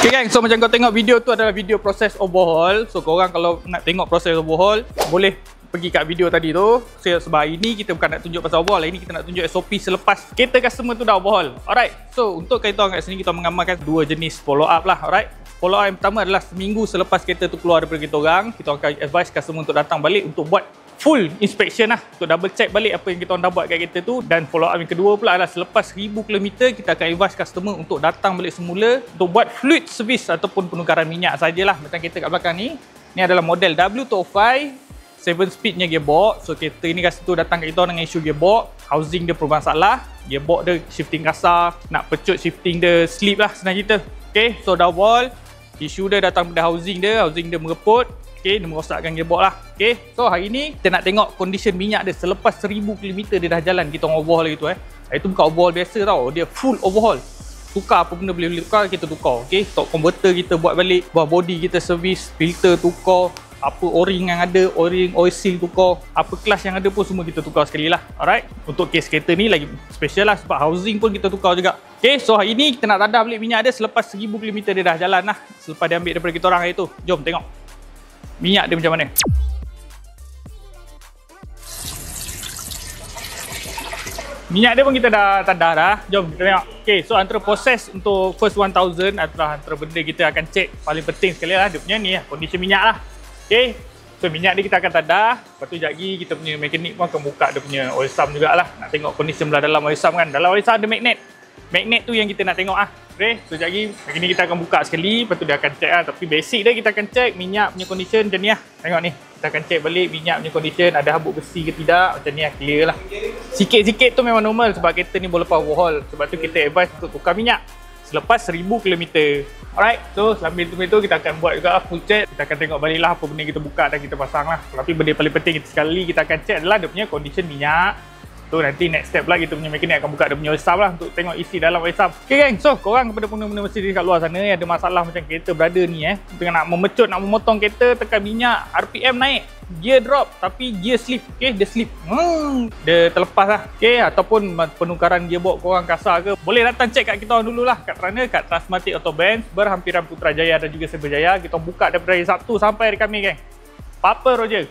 Okay gang, so macam kau tengok video tu adalah video proses overhaul. So korang kalau nak tengok proses overhaul, boleh pergi kat video tadi tu. Sebab hari ni kita bukan nak tunjuk pasal overhaul, hari ni kita nak tunjuk SOP selepas kereta customer tu dah overhaul. Alright, so untuk kita orang kat sini kita mengamalkan dua jenis follow up lah. Alright, follow up yang pertama adalah seminggu selepas kereta tu keluar daripada kita orang, kita akan advise customer untuk datang balik untuk buat full inspection lah, untuk double check balik apa yang kita orang dah buat kat kereta tu. Dan follow up yang kedua pula adalah selepas 1000 km kita akan advise customer untuk datang balik semula untuk buat fluid service ataupun penukaran minyak sajalah. Macam kereta kat belakang ni adalah model W205 7 speednya gearbox. So kereta ni rasa tu datang kat kita dengan isu gearbox, housing dia bermasalah, gearbox dia shifting kasar, nak pecut shifting dia slip lah senang cerita. Okay, so dah wall, isu dia datang pada housing dia mereput. Okay, dia merosakkan gearbox lah. Okay, so hari ni kita nak tengok condition minyak dia selepas 1000 km dia dah jalan. Kita overhaul lagi tu Itu bukan overhaul biasa tau, dia full overhaul. Tukar apa benda boleh tukar, kita tukar. Okay, top converter kita buat balik, buat body kita servis, filter tukar, apa o-ring yang ada, o-ring, oil seal tukar, apa kelas yang ada pun semua kita tukar sekali lah. Alright, untuk case kereta ni lagi special lah sebab housing pun kita tukar juga. Okay, so hari ni kita nak tadah balik minyak dia selepas 1000 km dia dah jalan lah, selepas dia ambil daripada kita orang hari tu. Jom tengok minyak dia macam mana. Minyak dia pun kita dah tadah dah. Jom kita tengok. Okay, so antara proses untuk first 1000 adalah antara benda kita akan cek paling penting sekali lah, dia punya ni lah, condition minyak lah. Okay, so minyak dia kita akan tadah. Lepas tu sekejap lagi kita punya mekanik pun akan buka dia punya oil sump jugalah. Nak tengok condition belah dalam oil sump kan. Dalam oil sump ada magnet. Magnet tu yang kita nak tengok Okay, so sekejap lagi ni kita akan buka sekali. Lepas tu dia akan check lah. Tapi basic dia kita akan check minyak punya condition macam ni lah. Tengok ni, kita akan check balik minyak punya condition, ada habuk besi ke tidak. Macam ni lah, clear lah. Sikit-sikit tu memang normal sebab kereta ni boleh lepas overhaul. Sebab tu kita advise untuk tukar minyak selepas 1000 km. Alright, so sambil tu kita akan buat juga full check. Kita akan tengok balik lah apa benda kita buka dan kita pasang lah. Tapi benda paling penting sekali kita akan check adalah dia punya condition minyak. So nanti next step lah kita punya mekanik akan buka dia punya oil sump lah untuk tengok isi dalam oil sump. Okay gang, so korang kepada pengguna-pengguna mesin kat luar sana yang ada masalah macam kereta brother ni tengah nak memecut, nak memotong kereta, tekan minyak, RPM naik, gear drop tapi gear slip. Okay, dia slip, dia terlepas lah. Okay, ataupun penukaran gearbox korang kasar ke, boleh datang check kat kita orang dulu lah. Kat mana? Kat Transmatic Auto Benz berhampiran Putrajaya dan juga Cyberjaya. Kita buka daripada hari Sabtu sampai hari Khamis gang. Papa Roger.